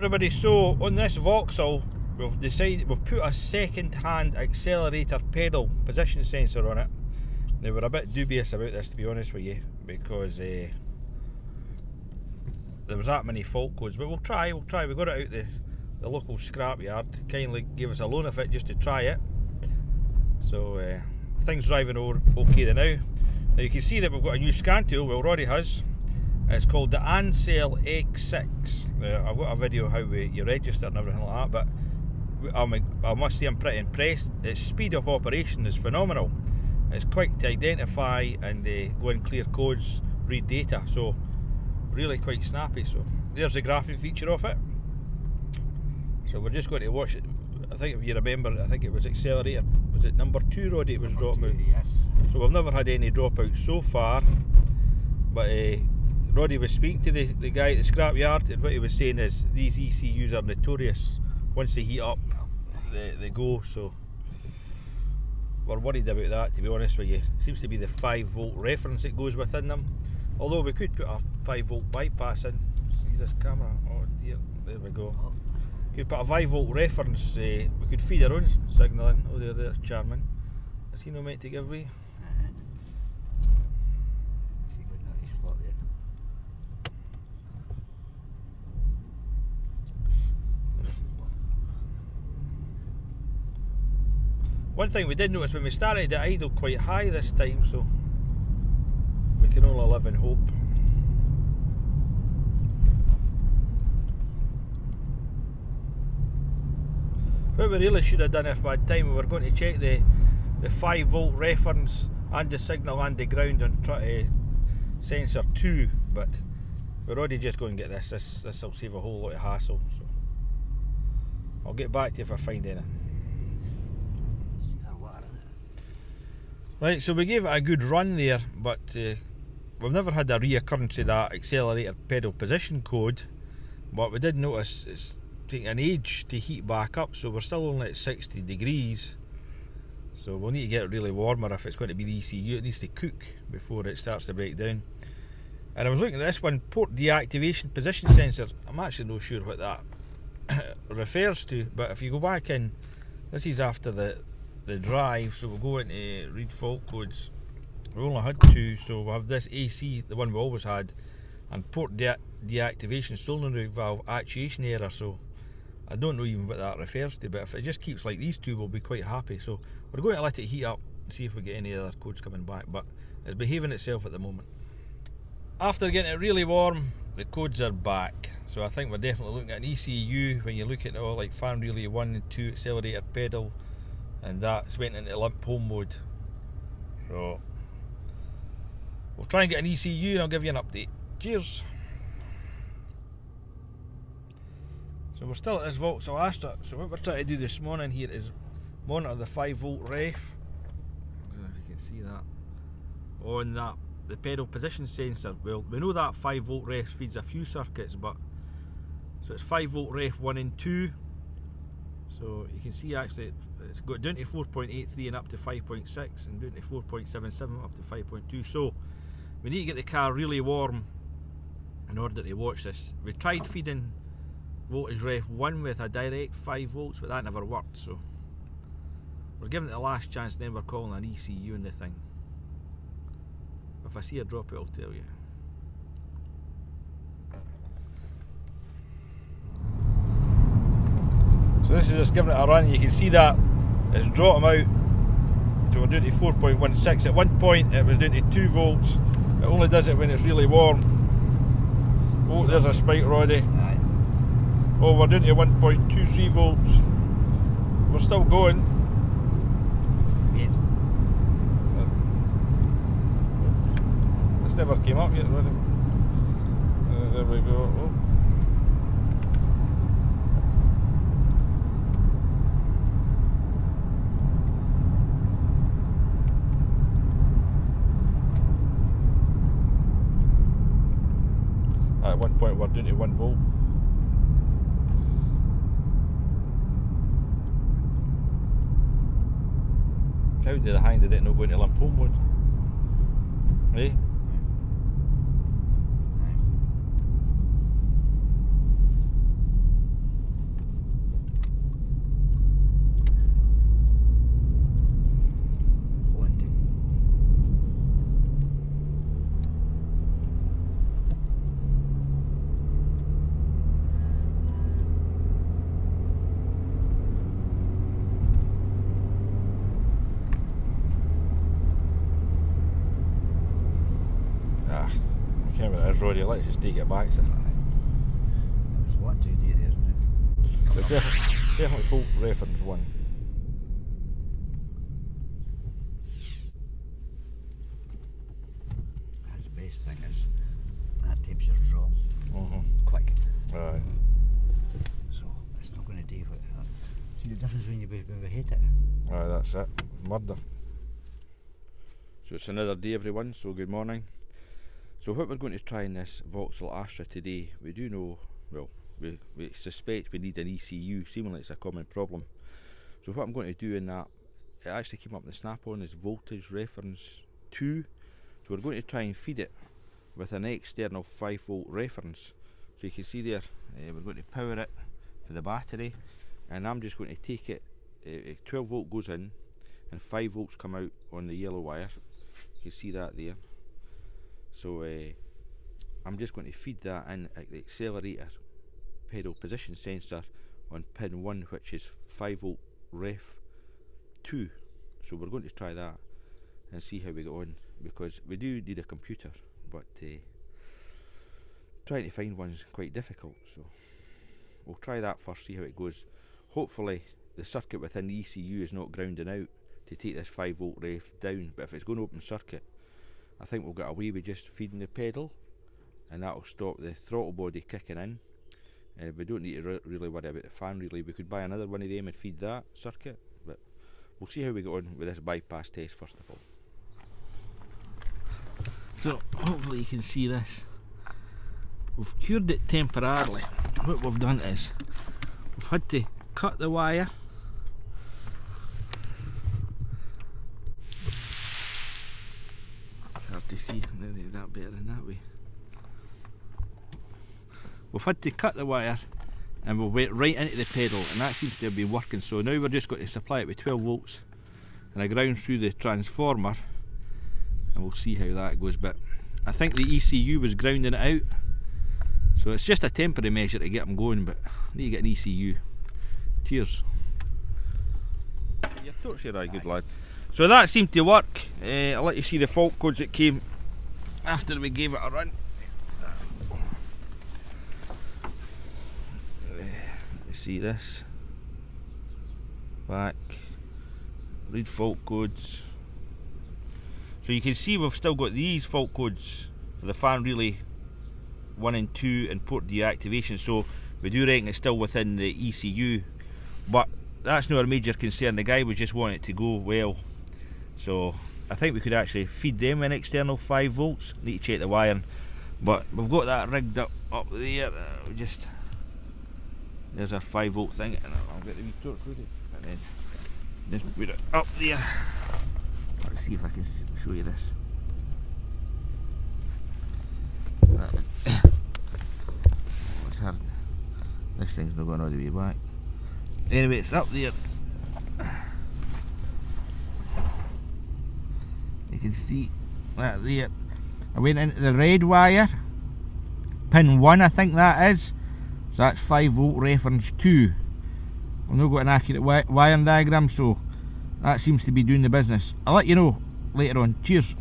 Everybody, so on this Vauxhall we've put a second-hand accelerator pedal position sensor on it. Now we're a bit dubious about this, to be honest with you, because there was that many fault codes, but we'll try. We got it out the local scrapyard. Kindly gave us a loan of it just to try it. So things driving okay now. Now you can see that we've got a new scan tool. Well, Roddy has. It's called the Ansel X6. I've got a video how you register and everything like that, but I must say I'm pretty impressed. Its speed of operation is phenomenal. It's quick to identify and go and clear codes, read data, so really quite snappy. So there's the graphing feature of it. So we're just going to watch it. I think if you remember, I think it was accelerator, was it number 2, Roddy, it was dropping out? Yes. So we've never had any dropouts so far, but Roddy was speaking to the guy at the scrapyard, and what he was saying is these ECUs are notorious. Once they heat up, they go, so we're worried about that, to be honest with you. It seems to be the 5-volt reference that goes within them, although we could put a 5-volt bypass in. See this camera? Oh dear, there we go. Could put a 5-volt reference, we could feed our own signal in. Oh, there's Charmin. Is he not meant to give way? One thing we did notice when we started, it idled quite high this time, so we can only live in hope. What we really should have done if we had time, we were going to check the 5-volt reference and the signal and the ground on sensor 2, but we're already just going to get this. This will save a whole lot of hassle, so I'll get back to you if I find anything. Right, so we gave it a good run there, but we've never had a reoccurrence of that accelerator pedal position code, but we did notice it's taking an age to heat back up, so we're still only at 60 degrees, so we'll need to get it really warmer if it's going to be the ECU. It needs to cook before it starts to break down. And I was looking at this one, port deactivation position sensor. I'm actually not sure what that refers to, but if you go back in, this is after the drive, so we'll go into read fault codes. We only had 2, so we'll have this AC, the one we always had, and port deactivation solenoid valve actuation error. So I don't know even what that refers to, but if it just keeps like these two, we'll be quite happy. So we're going to let it heat up and see if we get any other codes coming back, but it's behaving itself at the moment. After getting it really warm, the codes are back, so I think we're definitely looking at an ECU. When you look at it all, like fan relay 1 and 2, accelerator pedal, and that's went into limp home mode. So we'll try and get an ECU and I'll give you an update. Cheers. So we're still at this Vauxhall Astra. So what we're trying to do this morning here is monitor the 5-volt ref. I don't know if you can see that on the pedal position sensor. Well, we know that 5-volt ref feeds a few circuits, but so it's 5-volt ref 1 and 2. So you can see actually it's got down to 4.83 and up to 5.6, and down to 4.77 up to 5.2. So we need to get the car really warm in order to watch this. We tried feeding voltage ref 1 with a direct 5 volts, but that never worked. So we're giving it the last chance, then we're calling an ECU in the thing. If I see a drop, I'll tell you. So this is just giving it a run. You can see that it's dropped them out, so we're down to 4.16. At one point it was down to 2 volts. It only does it when it's really warm. Oh, there's a spike, Roddy. Oh, we're down to 1.23 volts. We're still going. This never came up yet, Roddy. There we go. Oh. At one point we're down to 1 volt. How did I hang did it not go into limp home mode? Eh? can't remember it is, Roddy. Let's just take it back, sir. There's 1, 2, 3 there, isn't it? There's definitely fault reference 1. That's the best thing is that temperature's wrong. Quick. Right. So it's not going to do what. See the difference when we hit it? Right, that's it. Murder. So it's another day, everyone, so good morning. So what we're going to try in this Vauxhall Astra today, we do know, well, we suspect we need an ECU, seemingly it's a common problem. So what I'm going to do in that, it actually came up in the snap-on as voltage reference 2. So we're going to try and feed it with an external 5 volt reference. So you can see there, we're going to power it for the battery, and I'm just going to take it, 12 volt goes in and 5 volts come out on the yellow wire. You can see that there. So I'm just going to feed that in at the accelerator pedal position sensor on pin 1, which is 5 volt ref 2. So we're going to try that and see how we get on, because we do need a computer, but trying to find one's quite difficult. So we'll try that first, see how it goes. Hopefully the circuit within the ECU is not grounding out to take this 5 volt ref down, but if it's going to open circuit, I think we'll get away with just feeding the pedal, and that'll stop the throttle body kicking in. We don't need to really worry about the fan relay. We could buy another one of them and feed that circuit, but we'll see how we get on with this bypass test first of all. So hopefully you can see this. We've cured it temporarily. What we've done is we've had to cut the wire. It's hard to see, nearly that better in that way. We've had to cut the wire and we went right into the pedal, and that seems to have been working. So now we're just going to supply it with 12 volts and a ground through the transformer, and we'll see how that goes. But I think the ECU was grounding it out, so it's just a temporary measure to get them going, but I need to get an ECU. Cheers. Your torch here, good lad. So that seemed to work. I'll let you see the fault codes that came after we gave it a run. You see this? Back. Read fault codes. So you can see we've still got these fault codes for the fan relay 1 and 2 and port deactivation, so we do reckon it's still within the ECU, but that's not a major concern. The guy was just wanting it to go well, so I think we could actually feed them an external 5 volts. Need to check the wiring, but we've got that rigged up there. There's our 5 volt thing, and I'll get the wee torch with it, and then just put it up there. Let's see if I can show you this. It's hard. This thing's not going all the way back. Anyway, it's up there. You can see that there. I went into the red wire, pin 1 I think that is. So that's 5 volt reference 2. I've not got an accurate wiring diagram, so that seems to be doing the business. I'll let you know later on. Cheers.